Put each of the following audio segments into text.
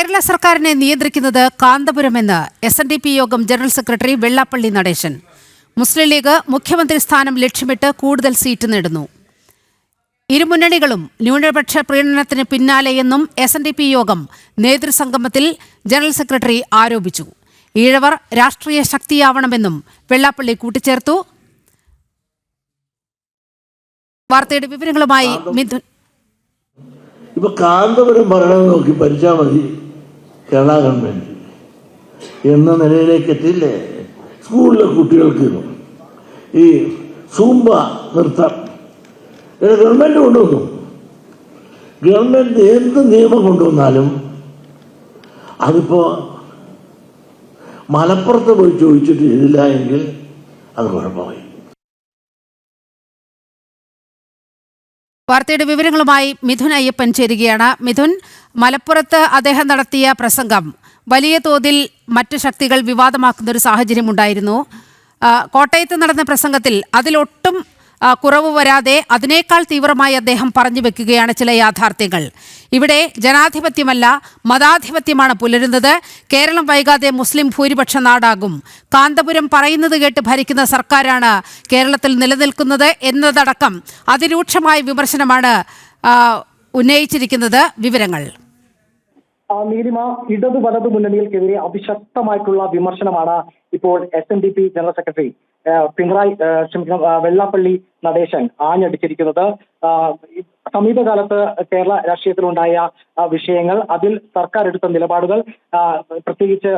കേരള സർക്കാരിനെ നിയന്ത്രിക്കുന്നത് കാന്തപുരമെന്ന് SNDP യോഗം ജനറൽ സെക്രട്ടറി വെള്ളാപ്പള്ളി നടേശൻ. മുസ്ലിം ലീഗ് മുഖ്യമന്ത്രി സ്ഥാനം ലക്ഷ്യമിട്ട് കൂടുതൽ സീറ്റ് നേടുന്നു. ഇരുമുന്നണികളും ന്യൂനപക്ഷ പ്രീണനത്തിന് പിന്നാലെയെന്നും SNDP യോഗം നേതൃസംഗമത്തിൽ ജനറൽ സെക്രട്ടറി ആരോപിച്ചു. ഈഴവർ രാഷ്ട്രീയ ശക്തിയാവണമെന്നും വെള്ളാപ്പള്ളി കൂട്ടിച്ചേർത്തു. വാർത്തയുടെ വിവരങ്ങളുമായി മിഥുൻ. ഇപ്പൊ കാന്തപുരം ഭരണം നോക്കി ഭരിച്ചാൽ മതി കേരള ഗവൺമെന്റ് എന്ന നിലയിലേക്ക് എത്തിയില്ലേ? സ്കൂളിലെ കുട്ടികൾക്ക് ഈ സൂംബ നൃത്തം ഗവൺമെന്റ് കൊണ്ടുവന്നു. ഗവൺമെന്റ് എന്ത് നിയമം കൊണ്ടുവന്നാലും അതിപ്പോ മലപ്പുറത്ത് പോയി ചോദിച്ചിട്ട് ചെയ്തില്ല എങ്കിൽ അത് കുഴപ്പമായി. വാർത്തയുടെ വിവരങ്ങളുമായി മിഥുൻ അയ്യപ്പൻ ചേരുകയാണ്. മിഥുൻ, മലപ്പുറത്ത് അദ്ദേഹം നടത്തിയ പ്രസംഗം വലിയ തോതിൽ മറ്റു ശക്തികൾ വിവാദമാക്കുന്നൊരു സാഹചര്യമുണ്ടായിരുന്നു. കോട്ടയത്ത് നടന്ന പ്രസംഗത്തിൽ അതിലൊട്ടും കുറവ് വരാതെ അതിനേക്കാൾ തീവ്രമായി അദ്ദേഹം പറഞ്ഞു വെക്കുകയാണ് ചില യാഥാർത്ഥ്യങ്ങൾ. ഇവിടെ ജനാധിപത്യമല്ല മതാധിപത്യമാണ് പുലരുന്നത്. കേരളം വൈകാതെ മുസ്ലിം ഭൂരിപക്ഷ നാടാകും. കാന്തപുരം പറയുന്നത് കേട്ട് ഭരിക്കുന്ന സർക്കാരാണ് കേരളത്തിൽ നിലനിൽക്കുന്നത് എന്നതടക്കം അതിരൂക്ഷമായ വിമർശനമാണ് ഉന്നയിച്ചിരിക്കുന്നത്. വിവരങ്ങൾ. നീലിമ, ഇടതു വലതു മുന്നണികൾക്കെതിരെ അതിശക്തമായിട്ടുള്ള വിമർശനമാണ് ഇപ്പോൾ SNDP general secretary Vellappally Natesan ആഞ്ഞടിച്ചിരിക്കുന്നത്. സമീപകാലത്ത് കേരള രാഷ്ട്രീയത്തിലുണ്ടായ വിഷയങ്ങൾ, അതിൽ സർക്കാർ എടുത്ത നിലപാടുകൾ, പ്രത്യേകിച്ച്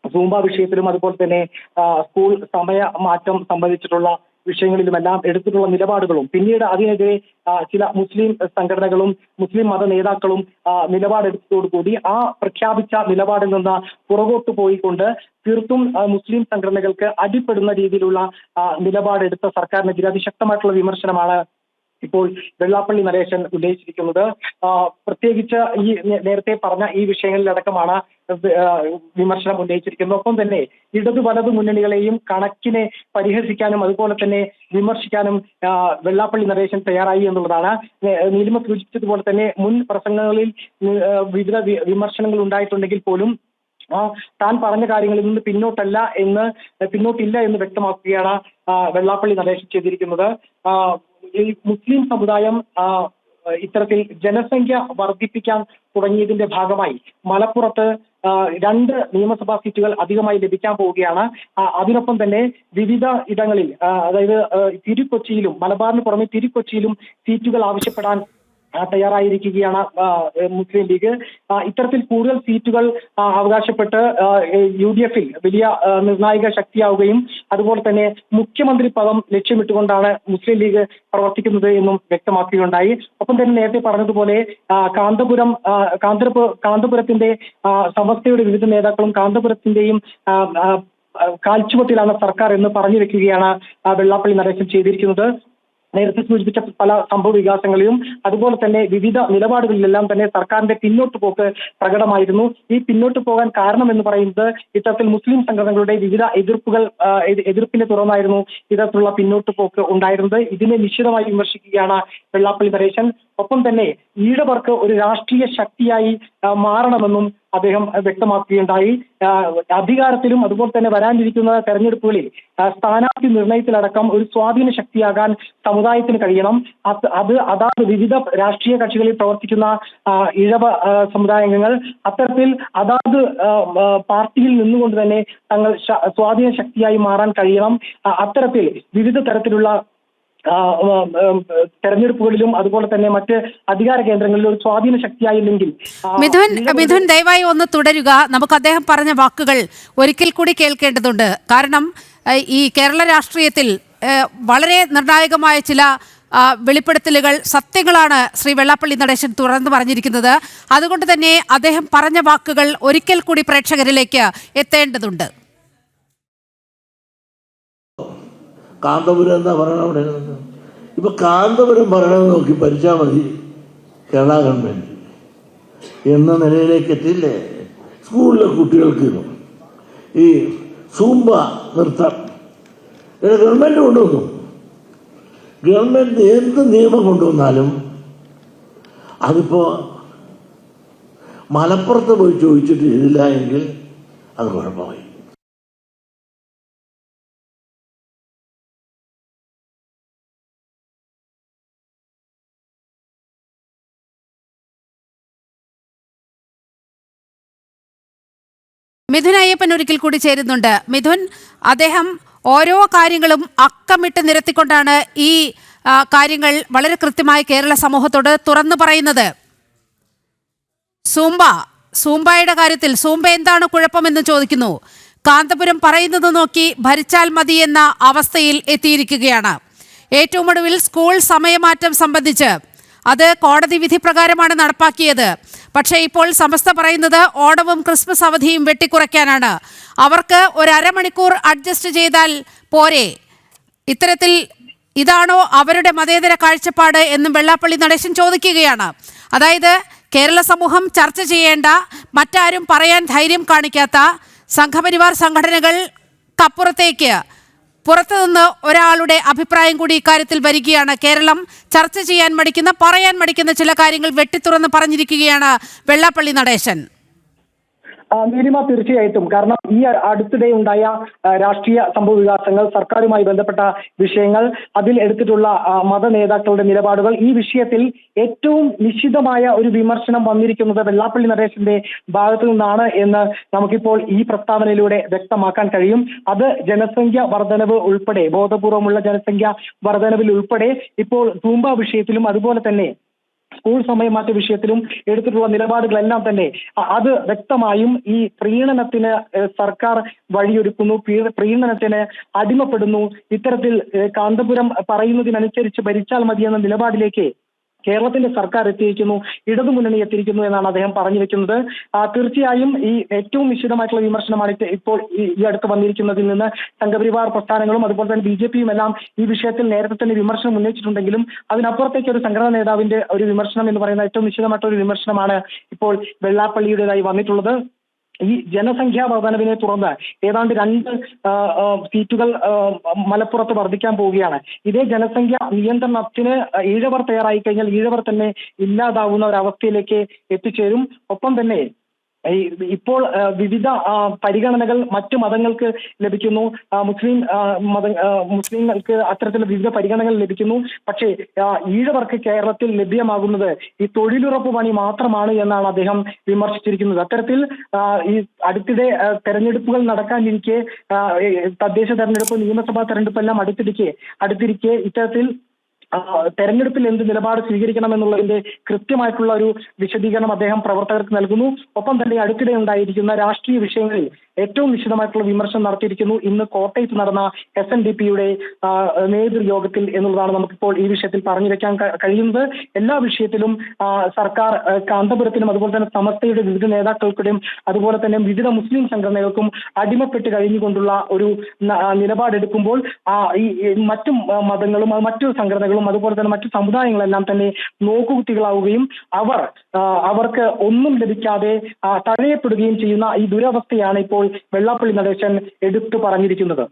സൂംബ വിഷയത്തിലും അതുപോലെ തന്നെ സ്കൂൾ സമയ മാറ്റം സംബന്ധിച്ചിട്ടുള്ള വിഷയങ്ങളിലുമെല്ലാം എടുത്തിട്ടുള്ള നിലപാടുകളും, പിന്നീട് അതിനെതിരെ ചില മുസ്ലിം സംഘടനകളും മുസ്ലിം മത നേതാക്കളും നിലപാടെടുത്തതോടുകൂടി ആ പ്രഖ്യാപിച്ച നിലപാടിൽ നിന്ന് പുറകോട്ട് പോയിക്കൊണ്ട് തീർത്തും മുസ്ലിം സംഘടനകൾക്ക് അടിപ്പെടുന്ന രീതിയിലുള്ള നിലപാടെടുത്ത സർക്കാരിനെതിരെ അതിശക്തമായിട്ടുള്ള വിമർശനമാണ് ഇപ്പോൾ വെള്ളാപ്പള്ളി നടേശൻ ഉന്നയിച്ചിരിക്കുന്നത്. പ്രത്യേകിച്ച് ഈ നേരത്തെ പറഞ്ഞ ഈ വിഷയങ്ങളിലടക്കമാണ് വിമർശനം ഉന്നയിച്ചിരിക്കുന്നത്. ഒപ്പം തന്നെ ഇടതു വലതു മുന്നണികളെയും കണക്കിനെ പരിഹസിക്കാനും അതുപോലെ തന്നെ വിമർശിക്കാനും വെള്ളാപ്പള്ളി നടേശൻ തയ്യാറായി എന്നുള്ളതാണ്. നീലിമ സൂചിപ്പിച്ചതുപോലെ തന്നെ മുൻ പ്രസംഗങ്ങളിൽ വിവിധ വിമർശനങ്ങൾ ഉണ്ടായിട്ടുണ്ടെങ്കിൽ പോലും താൻ പറഞ്ഞ കാര്യങ്ങളിൽ നിന്ന് പിന്നോട്ടില്ല എന്ന് വ്യക്തമാക്കുകയാണ് വെള്ളാപ്പള്ളി നടേശൻ ചെയ്തിരിക്കുന്നത്. ഈ മുസ്ലിം സമുദായം ഇത്തരത്തിൽ ജനസംഖ്യ വർദ്ധിപ്പിക്കാൻ തുടങ്ങിയതിന്റെ ഭാഗമായി മലപ്പുറത്ത് 2 നിയമസഭാ സീറ്റുകൾ അധികമായി ലഭിക്കാൻ പോവുകയാണ്. അതിനൊപ്പം തന്നെ വിവിധ ഇടങ്ങളിൽ, അതായത് തിരുക്കൊച്ചിയിലും മലബാറിന് പുറമെ തിരുക്കൊച്ചിയിലും സീറ്റുകൾ ആവശ്യപ്പെടാൻ തയ്യാറായിരിക്കുകയാണ് മുസ്ലിം ലീഗ്. ഇത്തരത്തിൽ കൂടുതൽ സീറ്റുകൾ അവകാശപ്പെട്ട് UDF-ൽ വലിയ നിർണായക ശക്തിയാവുകയും അതുപോലെ തന്നെ മുഖ്യമന്ത്രി പദം ലക്ഷ്യമിട്ടുകൊണ്ടാണ് മുസ്ലിം ലീഗ് പ്രവർത്തിക്കുന്നത് എന്നും വ്യക്തമാക്കുകയുണ്ടായി. ഒപ്പം തന്നെ നേരത്തെ പറഞ്ഞതുപോലെ കാന്തപുരത്തിന്റെ സമസ്തയുടെ വിവിധ നേതാക്കളും കാന്തപുരത്തിന്റെയും കാൽച്ചുവട്ടിലാണ് സർക്കാർ എന്ന് പറഞ്ഞു വെക്കുകയാണ് വെള്ളാപ്പള്ളി നടേശൻ ചെയ്തിരിക്കുന്നത്. നേരത്തെ സൂചിപ്പിച്ച പല സംഭവ വികാസങ്ങളിലും അതുപോലെ തന്നെ വിവിധ നിലപാടുകളിലെല്ലാം തന്നെ സർക്കാരിന്റെ പിന്നോട്ട് പോക്ക് പ്രകടമായിരുന്നു. ഈ പിന്നോട്ട് പോകാൻ കാരണം എന്ന് പറയുന്നത് ഇത്തരത്തിൽ മുസ്ലിം സംഘടനകളുടെ വിവിധ എതിർപ്പിനെ തുടർന്നായിരുന്നു ഇത്തരത്തിലുള്ള പിന്നോട്ട് പോക്ക് ഉണ്ടായിരുന്നത്. ഇതിനെ നിശ്ചിതമായി വിമർശിക്കുകയാണ് വെള്ളാപ്പള്ളി നടേശൻ. ഒപ്പം തന്നെ ഈഴവർക്ക് ഒരു രാഷ്ട്രീയ ശക്തിയായി മാറണമെന്നും അദ്ദേഹം വ്യക്തമാക്കുകയുണ്ടായി. അധികാരത്തിലും അതുപോലെ തന്നെ വരാനിരിക്കുന്ന തെരഞ്ഞെടുപ്പുകളിൽ സ്ഥാനാർത്ഥി നിർണയത്തിലടക്കം ഒരു സ്വാധീന ശക്തിയാകാൻ സമുദായത്തിന് കഴിയണം. അതാത് വിവിധ രാഷ്ട്രീയ കക്ഷികളിൽ പ്രവർത്തിക്കുന്ന ഇഴവ സമുദായാംഗങ്ങൾ അത്തരത്തിൽ അതാത് പാർട്ടിയിൽ നിന്നുകൊണ്ട് തന്നെ തങ്ങൾ സ്വാധീന ശക്തിയായി മാറാൻ കഴിയണം. അത്തരത്തിൽ വിവിധ തരത്തിലുള്ള തെരഞ്ഞെടുപ്പുകളിലും അതുപോലെ തന്നെ മറ്റ് അധികാര കേന്ദ്രങ്ങളിലും ഒരു സ്വാധീന ശക്തിയായില്ലെങ്കിൽ. മിഥുൻ, ദയവായി ഒന്ന് തുടരുക. നമുക്ക് അദ്ദേഹം പറഞ്ഞ വാക്കുകൾ ഒരിക്കൽ കൂടി കേൾക്കേണ്ടതുണ്ട്. കാരണം ഈ കേരള രാഷ്ട്രീയത്തിൽ വളരെ നിർണായകമായ ചില വെളിപ്പെടുത്തലുകൾ, സത്യങ്ങളാണ് ശ്രീ വെള്ളാപ്പള്ളി നടേശൻ തുറന്നു പറഞ്ഞിരിക്കുന്നത്. അതുകൊണ്ട് തന്നെ അദ്ദേഹം പറഞ്ഞ വാക്കുകൾ ഒരിക്കൽ കൂടി പ്രേക്ഷകരിലേക്ക് എത്തേണ്ടതുണ്ട്. കാന്തപുരം എന്താ ഭരണം അവിടെ? ഇപ്പൊ കാന്തപുരം ഭരണം നോക്കി ഭരിച്ചാൽ മതി കേരള ഗവൺമെന്റ് എന്ന നിലയിലേക്ക് എത്തിയില്ലേ? സ്കൂളിലെ കുട്ടികൾക്ക് ഈ സൂംബ നൃത്തം ഗവൺമെന്റ് കൊണ്ടുവന്നു. ഗവൺമെന്റ് എന്ത് നിയമം കൊണ്ടുവന്നാലും അതിപ്പോ മലപ്പുറത്ത് പോയി ചോദിച്ചിട്ട് ചെയ്തില്ല എങ്കിൽ അത് കുഴപ്പമായി. മിഥുൻ അയ്യപ്പൻ ഒരിക്കൽ കൂടി ചേരുന്നുണ്ട്. മിഥുൻ, അദ്ദേഹം ഓരോ കാര്യങ്ങളും അക്കമിട്ട് നിരത്തിക്കൊണ്ടാണ് ഈ കാര്യങ്ങൾ വളരെ കൃത്യമായി കേരള സമൂഹത്തോട് തുറന്നു പറയുന്നത്. സൂംബയുടെ കാര്യത്തിൽ സൂംബ എന്താണ് കുഴപ്പമെന്ന് ചോദിക്കുന്നു. കാന്തപുരം പറയുന്നത് നോക്കി ഭരിച്ചാൽ മതി എന്ന അവസ്ഥയിൽ എത്തിയിരിക്കുകയാണ്. ഏറ്റവും ഒടുവിൽ സ്കൂൾ സമയമാറ്റം സംബന്ധിച്ച് അത് കോടതി വിധി പ്രകാരമാണ് നടപ്പാക്കിയത്. പക്ഷേ ഇപ്പോൾ സമസ്ത പറയുന്നത് ഓണവും ക്രിസ്മസ് അവധിയും വെട്ടിക്കുറയ്ക്കാനാണ്. അവർക്ക് ഒരു അരമണിക്കൂർ അഡ്ജസ്റ്റ് ചെയ്താൽ പോരെ? ഇതാണോ അവരുടെ മതേതര കാഴ്ചപ്പാട് എന്നും വെള്ളാപ്പള്ളി നടേശൻ ചോദിക്കുകയാണ്. അതായത് കേരള സമൂഹം ചർച്ച ചെയ്യേണ്ട, മറ്റാരും പറയാൻ ധൈര്യം കാണിക്കാത്ത സംഘപരിവാർ സംഘടനകൾക്കപ്പുറത്തേക്ക് പുറത്തുനിന്ന് ഒരാളുടെ അഭിപ്രായം കൂടി ഇക്കാര്യത്തിൽ വരികയാണ്. കേരളം ചർച്ച ചെയ്യാൻ മടിക്കുന്ന, പറയാൻ മടിക്കുന്ന ചില കാര്യങ്ങൾ വെട്ടിത്തുറന്ന് പറഞ്ഞിരിക്കുകയാണ് വെള്ളാപ്പള്ളി നടേശൻ. നീലിമ, തീർച്ചയായിട്ടും. കാരണം ഈ അടുത്തിടെ ഉണ്ടായ രാഷ്ട്രീയ സംഭവ വികാസങ്ങൾ, സർക്കാരുമായി ബന്ധപ്പെട്ട വിഷയങ്ങൾ, അതിൽ എടുത്തിട്ടുള്ള മത നേതാക്കളുടെ നിലപാടുകൾ, ഈ വിഷയത്തിൽ ഏറ്റവും നിശ്ചിതമായ ഒരു വിമർശനം വന്നിരിക്കുന്നത് വെള്ളാപ്പള്ളി നടേശന്റെ ഭാഗത്തു നിന്നാണ് എന്ന് നമുക്കിപ്പോൾ ഈ പ്രസ്താവനയിലൂടെ വ്യക്തമാക്കാൻ കഴിയും. അത് ജനസംഖ്യ വർധനവ് ഉൾപ്പെടെ, ബോധപൂർവമുള്ള ജനസംഖ്യ വർധനവിൽ ഉൾപ്പെടെ ഇപ്പോൾ തൂമ്പ വിഷയത്തിലും അതുപോലെ തന്നെ സ്കൂൾ സമയമാറ്റ വിഷയത്തിലും എടുത്തിട്ടുള്ള നിലപാടുകളെല്ലാം തന്നെ അത് വ്യക്തമായും ഈ പ്രീണനത്തിന് സർക്കാർ വഴിയൊരുക്കുന്നു, പ്രീണനത്തിന് അടിമപ്പെടുന്നു, ഇത്തരത്തിൽ കാന്തപുരം പറയുന്നതിനനുസരിച്ച് ഭരിച്ചാൽ മതിയെന്ന നിലപാടിലേക്ക് കേരളത്തിന്റെ സർക്കാർ എത്തിയിരിക്കുന്നു, ഇടതുമുന്നണി എത്തിയിരിക്കുന്നു എന്നാണ് അദ്ദേഹം പറഞ്ഞു വെക്കുന്നത്. തീർച്ചയായും ഈ ഏറ്റവും നിശ്ചിതമായിട്ടുള്ള വിമർശനമാണ് ഇപ്പോൾ ഈ അടുത്ത് വന്നിരിക്കുന്നതിൽ നിന്ന്. സംഘപരിവാർ പ്രസ്ഥാനങ്ങളും അതുപോലെ തന്നെ BJP എല്ലാം ഈ വിഷയത്തിൽ നേരത്തെ തന്നെ വിമർശനം ഉന്നയിച്ചിട്ടുണ്ടെങ്കിലും അതിനപ്പുറത്തേക്ക് ഒരു സംഘടനാ നേതാവിന്റെ ഒരു വിമർശനം എന്ന് പറയുന്ന ഏറ്റവും നിശ്ചിതമായിട്ടുള്ള ഒരു വിമർശനമാണ് ഇപ്പോൾ വെള്ളാപ്പള്ളിയുടേതായി വന്നിട്ടുള്ളത്. ഈ ജനസംഖ്യാ വർധനവിനെ തുടർന്ന് ഏതാണ്ട് 2 സീറ്റുകൾ മലപ്പുറത്ത് വർദ്ധിക്കാൻ പോവുകയാണ്. ഇതേ ജനസംഖ്യ നിയന്ത്രണത്തിന് ഈഴവർ തയ്യാറായി കഴിഞ്ഞാൽ ഈഴവർ തന്നെ ഇല്ലാതാവുന്ന ഒരവസ്ഥയിലേക്ക് എത്തിച്ചേരും. ഒപ്പം തന്നെ ഇപ്പോൾ വിവിധ പരിഗണനകൾ മറ്റു മതങ്ങൾക്ക് ലഭിക്കുന്നു, മുസ്ലിങ്ങൾക്ക് അത്തരത്തിലുള്ള വിവിധ പരിഗണനകൾ ലഭിക്കുന്നു. പക്ഷേ ഈഴവർക്ക് കേരളത്തിൽ ലഭ്യമാകുന്നത് ഈ തൊഴിലുറപ്പ് പണി മാത്രമാണ് എന്നാണ് അദ്ദേഹം വിമർശിച്ചിരിക്കുന്നത്. അത്തരത്തിൽ ഈ അടുത്തിടെ തെരഞ്ഞെടുപ്പുകൾ നടക്കാനിരിക്കെ, തദ്ദേശ തെരഞ്ഞെടുപ്പ്, നിയമസഭാ തെരഞ്ഞെടുപ്പ് എല്ലാം അടുത്തിരിക്കെ ഇത്തരത്തിൽ തെരഞ്ഞെടുപ്പിൽ എന്ത് നിലപാട് സ്വീകരിക്കണമെന്നുള്ളതിന്റെ കൃത്യമായിട്ടുള്ള ഒരു വിശദീകരണം അദ്ദേഹം പ്രവർത്തകർക്ക് നൽകുന്നു. ഒപ്പം തന്നെ അടുത്തിടെ ഉണ്ടായിരിക്കുന്ന രാഷ്ട്രീയ വിഷയങ്ങളിൽ ഏറ്റവും നിശ്ചിതമായിട്ടുള്ള വിമർശനം നടത്തിയിരിക്കുന്നു. ഇന്ന് കോട്ടയത്ത് നടന്ന SNDPയുടെ നേതൃയോഗത്തിൽ എന്നുള്ളതാണ് നമുക്കിപ്പോൾ ഈ വിഷയത്തിൽ പറഞ്ഞു വെക്കാൻ കഴിയുന്നത്. എല്ലാ വിഷയത്തിലും സർക്കാർ കാന്തപുരത്തിനും അതുപോലെ തന്നെ സമസ്തയുടെ വിവിധ നേതാക്കൾക്കും അതുപോലെ തന്നെ വിവിധ മുസ്ലിം സംഘടനകൾക്കും അടിമപ്പെട്ട് കഴിഞ്ഞുകൊണ്ടുള്ള ഒരു നിലപാടെടുക്കുമ്പോൾ ഈ മറ്റു മതങ്ങളും മറ്റു സംഘടനകളും അതുപോലെ തന്നെ മറ്റു സമുദായങ്ങളെല്ലാം തന്നെ നോക്കുകുത്തികളാവുകയും അവർക്ക് ഒന്നും ലഭിക്കാതെ തഴയപ്പെടുകയും ചെയ്യുന്ന ഈ ദുരവസ്ഥയാണ് ഇപ്പോൾ വെള്ളാപ്പള്ളി നടേശൻ എടുത്തു പറഞ്ഞിരിക്കുന്നത്.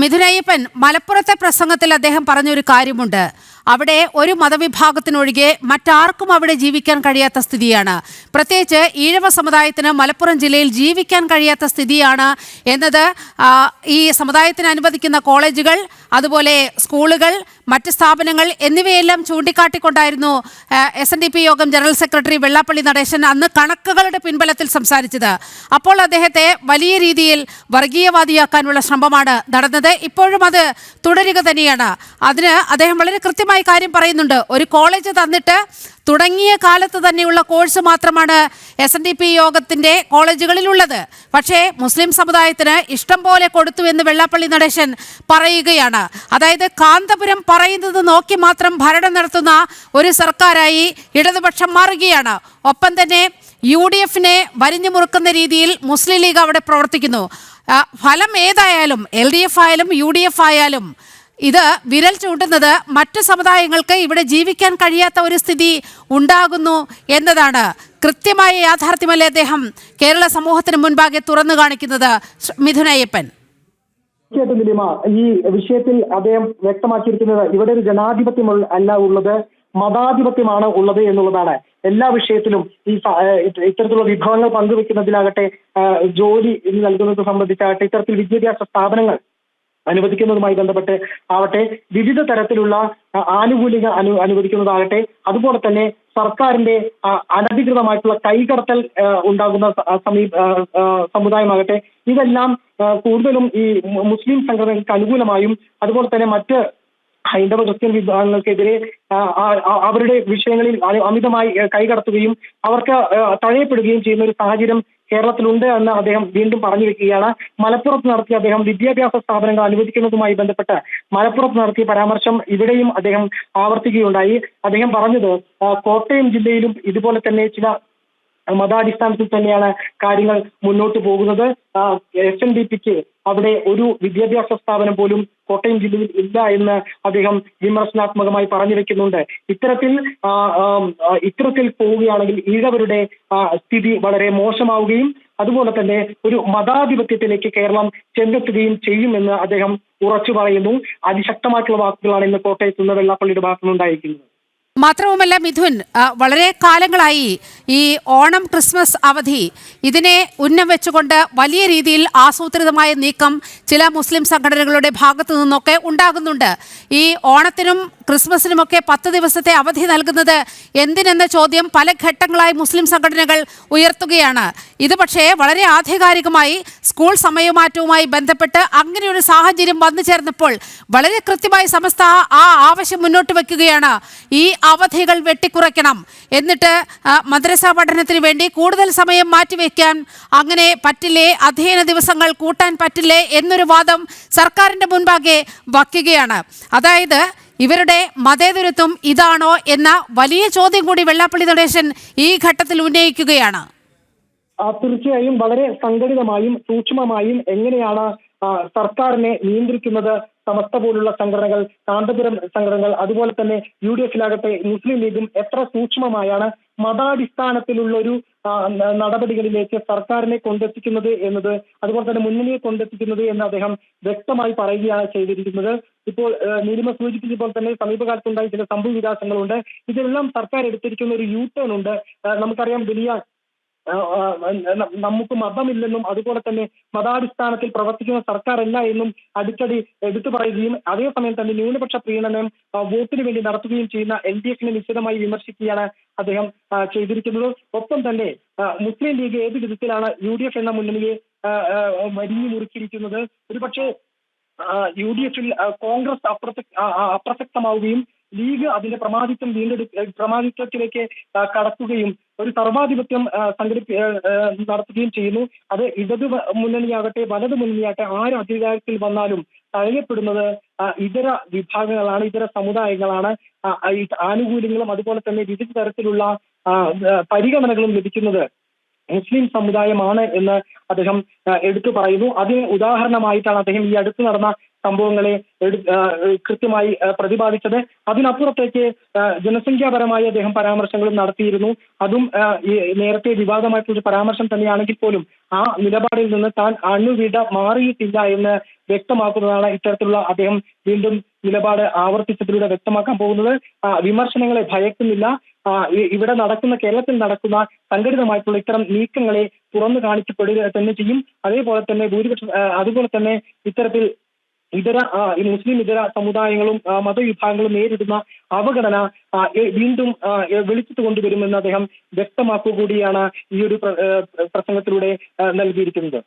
മിഥുൻ അയ്യപ്പൻ, മലപ്പുറത്തെ പ്രസംഗത്തിൽ അദ്ദേഹം പറഞ്ഞൊരു കാര്യമുണ്ട്. അവിടെ ഒരു മതവിഭാഗത്തിനൊഴികെ മറ്റാർക്കും അവിടെ ജീവിക്കാൻ കഴിയാത്ത സ്ഥിതിയാണ്. പ്രത്യേകിച്ച് ഈഴവ സമുദായത്തിന് മലപ്പുറം ജില്ലയിൽ ജീവിക്കാൻ കഴിയാത്ത സ്ഥിതിയാണ് എന്നത് ഈ സമുദായത്തിന് അനുവദിക്കുന്ന കോളേജുകൾ, അതുപോലെ സ്കൂളുകൾ, മറ്റ് സ്ഥാപനങ്ങൾ എന്നിവയെല്ലാം ചൂണ്ടിക്കാട്ടിക്കൊണ്ടായിരുന്നു SNDP യോഗം ജനറൽ സെക്രട്ടറി വെള്ളാപ്പള്ളി നടേശൻ അന്ന് കണക്കുകളുടെ പിൻബലത്തിൽ സംസാരിച്ചത്. അപ്പോൾ അദ്ദേഹത്തെ വലിയ രീതിയിൽ വർഗീയവാദിയാക്കാനുള്ള ശ്രമമാണ് നടന്നത്. ഇപ്പോഴും അത് തുടരുക തന്നെയാണ്. അതിന് അദ്ദേഹം വളരെ കൃത്യമായി കാര്യം പറയുന്നുണ്ട്. ഒരു കോളേജ് തന്നിട്ട് തുടങ്ങിയ കാലത്ത് തന്നെയുള്ള കോഴ്സ് മാത്രമാണ് SNDP യോഗത്തിന്റെ കോളേജുകളിലുള്ളത്. പക്ഷേ മുസ്ലിം സമുദായത്തിന് ഇഷ്ടം പോലെ കൊടുത്തു എന്ന് വെള്ളാപ്പള്ളി നടേശൻ പറയുകയാണ്. അതായത് കാന്തപുരം പറയുന്നത് നോക്കി മാത്രം ഭരണം നടത്തുന്ന ഒരു സർക്കാരായി ഇടതുപക്ഷം മാറുകയാണ്. ഒപ്പം തന്നെ UDFനെ വരിഞ്ഞു മുറുക്കുന്ന രീതിയിൽ മുസ്ലിം ലീഗ് അവിടെ പ്രവർത്തിക്കുന്നു. ഫലം ഏതായാലും LDF ആയാലും UDF ആയാലും ഇത് വിരൽ ചൂണ്ടുന്നത് മറ്റ് സമുദായങ്ങൾക്ക് ഇവിടെ ജീവിക്കാൻ കഴിയാത്ത ഒരു സ്ഥിതി ഉണ്ടാകുന്നു എന്നതാണ്. കൃത്യമായ യാഥാർത്ഥ്യമല്ലേ അദ്ദേഹം കേരള സമൂഹത്തിന് മുൻപാകെ തുറന്നു കാണിക്കുന്നത്? മിഥുൻ അയ്യപ്പൻ, ഈ വിഷയത്തിൽ അദ്ദേഹം വ്യക്തമാക്കിയിരിക്കുന്നത് ഇവിടെ ഒരു ജനാധിപത്യം അല്ല ഉള്ളത്, മതാധിപത്യമാണ് ഉള്ളത് എന്നുള്ളതാണ്. എല്ലാ വിഷയത്തിലും ഇത്തരത്തിലുള്ള വിഭവങ്ങൾ പങ്കുവെക്കുന്നതിലാകട്ടെ, ജോലി നൽകുന്നത് സംബന്ധിച്ചാകട്ടെ, ഇത്തരത്തിൽ വിദ്യാഭ്യാസ സ്ഥാപനങ്ങൾ അനുവദിക്കുന്നതുമായി ബന്ധപ്പെട്ട് ആവട്ടെ, വിവിധ തരത്തിലുള്ള ആനുകൂല്യങ്ങൾ അനുവദിക്കുന്നതാകട്ടെ, അതുപോലെ തന്നെ സർക്കാരിന്റെ അനധികൃതമായിട്ടുള്ള കൈകടത്തൽ ഉണ്ടാകുന്ന സമുദായമാകട്ടെ, ഇതെല്ലാം കൂടുതലും ഈ മുസ്ലിം സംഘടനകൾക്ക് അനുകൂലമായും അതുപോലെ തന്നെ മറ്റ് ഹൈന്ദവ ക്രിസ്ത്യൻ വിഭാഗങ്ങൾക്കെതിരെ അവരുടെ വിഷയങ്ങളിൽ അമിതമായി കൈകടത്തുകയും അവർക്ക് തഴയപ്പെടുകയും ചെയ്യുന്ന ഒരു സാഹചര്യം കേരളത്തിലുണ്ട് എന്ന് അദ്ദേഹം വീണ്ടും പറഞ്ഞു വെക്കുകയാണ്. മലപ്പുറത്ത് നടത്തിയ അദ്ദേഹം വിദ്യാഭ്യാസ സ്ഥാപനങ്ങൾ അനുവദിക്കുന്നതുമായി ബന്ധപ്പെട്ട് മലപ്പുറത്ത് നടത്തിയ പരാമർശം ഇവിടെയും അദ്ദേഹം ആവർത്തിക്കുകയുണ്ടായി. അദ്ദേഹം പറഞ്ഞത് കോട്ടയം ജില്ലയിലും ഇതുപോലെ തന്നെ ചില മതാടിസ്ഥാനത്തിൽ തന്നെയാണ് കാര്യങ്ങൾ മുന്നോട്ട് പോകുന്നത്. SNDPക്ക് അവിടെ ഒരു വിദ്യാഭ്യാസ സ്ഥാപനം പോലും കോട്ടയം ജില്ലയിൽ ഇല്ല എന്ന് അദ്ദേഹം വിമർശനാത്മകമായി പറഞ്ഞു വെക്കുന്നുണ്ട്. ഇത്തരത്തിൽ പോവുകയാണെങ്കിൽ ഈഴവരുടെ സ്ഥിതി വളരെ മോശമാവുകയും അതുപോലെ തന്നെ ഒരു മതാധിപത്യത്തിലേക്ക് കേരളം ചെന്നെത്തുകയും ചെയ്യുമെന്ന് അദ്ദേഹം ഉറച്ചു പറയുന്നു. അതിശക്തമായിട്ടുള്ള വാക്കുകളാണ് ഇന്ന് കോട്ടയത്ത് നിന്ന് വെള്ളാപ്പള്ളിയുടെ ഭാഗത്തുനിന്നുണ്ടായിരിക്കുന്നത്. മാത്രവുമല്ല മിഥുൻ, വളരെ കാലങ്ങളായി ഈ ഓണം ക്രിസ്മസ് അവധി ഇതിനെ ഉന്നം വെച്ചുകൊണ്ട് വലിയ രീതിയിൽ ആസൂത്രിതമായ നീക്കം ചില മുസ്ലിം സംഘടനകളുടെ ഭാഗത്തു നിന്നൊക്കെ ഉണ്ടാകുന്നുണ്ട്. ഈ ഓണത്തിനും ക്രിസ്മസിനുമൊക്കെ 10 ദിവസത്തെ അവധി നൽകുന്നത് എന്തിനെന്ന ചോദ്യം പല ഘട്ടങ്ങളായി മുസ്ലിം സംഘടനകൾ ഉയർത്തുകയാണ്. ഇത് പക്ഷേ വളരെ ആധികാരികമായി സ്കൂൾ സമയമാറ്റവുമായി ബന്ധപ്പെട്ട് അങ്ങനെ ഒരു സാഹചര്യം വന്നു ചേർന്നപ്പോൾ വളരെ കൃത്യമായി സമസ്ത ആ ആവശ്യം മുന്നോട്ട് വെക്കുകയാണ്. ഈ അവധികൾ വെട്ടിക്കുറയ്ക്കണം, എന്നിട്ട് മദ്രസ പഠനത്തിന് വേണ്ടി കൂടുതൽ സമയം മാറ്റിവെക്കാൻ അങ്ങനെ പറ്റില്ലേ, അധ്യയന ദിവസങ്ങൾ കൂട്ടാൻ പറ്റില്ലേ എന്നൊരു വാദം സർക്കാരിന്റെ മുൻപാകെ വയ്ക്കുകയാണ്. അതായത് ഇവരുടെ മതേതരത്വം ഇതാണോ എന്ന വലിയ ചോദ്യം കൂടി വെള്ളാപ്പള്ളി നടേശൻ ഈ ഘട്ടത്തിൽ ഉന്നയിക്കുകയാണ്. തീർച്ചയായും വളരെ സംഘടിതമായും സൂക്ഷ്മമായും എങ്ങനെയാണ് സർക്കാരിനെ നിയന്ത്രിക്കുന്നത് സമസ്ത പോലുള്ള സംഘടനകൾ, കാന്തപുരം സംഘടനകൾ, അതുപോലെ തന്നെ UDF-ലാകട്ടെ മുസ്ലിം ലീഗും എത്ര സൂക്ഷ്മമായാണ് മതാടിസ്ഥാനത്തിലുള്ള ഒരു നടപടികളിലേക്ക് സർക്കാരിനെ കൊണ്ടെത്തിക്കുന്നത് എന്നത്, അതുപോലെ തന്നെ മുന്നണിയെ കൊണ്ടെത്തിക്കുന്നത് എന്ന് അദ്ദേഹം വ്യക്തമായി പറയുകയാണ് ചെയ്തിരിക്കുന്നത്. ഇപ്പോൾ നീലിമ സൂചിപ്പിച്ചപ്പോൾ തന്നെ സമീപകാലത്തുണ്ടായ ചില സംഭവ വികാസങ്ങളുണ്ട്. ഇതിലെല്ലാം സർക്കാർ എടുത്തിരിക്കുന്ന ഒരു U-turn ഉണ്ട്. നമുക്കറിയാം, വലിയ നമുക്ക് മതമില്ലെന്നും അതുപോലെ തന്നെ മതാടിസ്ഥാനത്തിൽ പ്രവർത്തിക്കുന്ന സർക്കാരല്ല എന്നും അടിക്കടി എടുത്തു പറയുകയും അതേസമയം തന്നെ ന്യൂനപക്ഷ പ്രീണനം വോട്ടിന് വേണ്ടി നടത്തുകയും ചെയ്യുന്ന LDF-നെ നിശ്ചിതമായി വിമർശിക്കുകയാണ് അദ്ദേഹം ചെയ്തിരിക്കുന്നത്. ഒപ്പം തന്നെ മുസ്ലിം ലീഗ് ഏത് വിധത്തിലാണ് UDF എന്ന മുന്നണിയെ മരിഞ്ഞു മുറുക്കിയിരിക്കുന്നത്. ഒരുപക്ഷെ UDF-ൽ കോൺഗ്രസ് അപ്രസക്തമാവുകയും ലീഗ് അതിന്റെ പ്രമാദിത്വത്തിലേക്ക് കടക്കുകയും ഒരു സർവാധിപത്യം നടത്തുകയും ചെയ്യുന്നു. അത് ഇടത് മുന്നണിയാകട്ടെ വലത് മുന്നണിയാകട്ടെ ആര് അധികാരത്തിൽ വന്നാലും തഴയപ്പെടുന്നത് ഇതര വിഭാഗങ്ങളാണ്, ഇതര സമുദായങ്ങളാണ്. ആനുകൂല്യങ്ങളും അതുപോലെ തന്നെ വിവിധ തരത്തിലുള്ള പരിഗണനകളും ലഭിക്കുന്നത് മുസ്ലിം സമുദായമാണ് എന്ന് അദ്ദേഹം എടുത്തു പറയുന്നു. അതിന് ഉദാഹരണമായിട്ടാണ് അദ്ദേഹം ഈ അടുത്ത് നടന്ന സംഭവങ്ങളെ കൃത്യമായി പ്രതിപാദിച്ചത്. അതിനപ്പുറത്തേക്ക് ജനസംഖ്യാപരമായി അദ്ദേഹം പരാമർശങ്ങളും നടത്തിയിരുന്നു. അതും നേരത്തെ വിവാദമായിട്ടുള്ള പരാമർശം തന്നെയാണെങ്കിൽ പോലും ആ നിലപാടിൽ നിന്ന് താൻ അണുവിട മാറിയിട്ടില്ല എന്ന് വ്യക്തമാക്കുന്നതാണ് ഇത്തരത്തിലുള്ള അദ്ദേഹം വീണ്ടും നിലപാട് ആവർത്തിച്ചതിലൂടെ വ്യക്തമാക്കാൻ പോകുന്നത്. വിമർശനങ്ങളെ ഭയക്കുന്നില്ല. ഇവിടെ നടക്കുന്ന, കേരളത്തിൽ നടക്കുന്ന സംഘടിതമായിട്ടുള്ള ഇത്തരം നീക്കങ്ങളെ തുറന്നു കാണിക്കപ്പെടുക തന്നെ ചെയ്യും. അതേപോലെ തന്നെ അതുപോലെ തന്നെ ഇത്തരത്തിൽ മുസ്ലിം ഇതര സമുദായങ്ങളും മതവിഭാഗങ്ങളും നേരിടുന്ന അവഗണന വീണ്ടും വെളിച്ചത്ത് കൊണ്ടുവരുമെന്ന് അദ്ദേഹം വ്യക്തമാക്കുക കൂടിയാണ് ഈ ഒരു പ്രസംഗത്തിലൂടെ നൽകിയിരിക്കുന്നത്.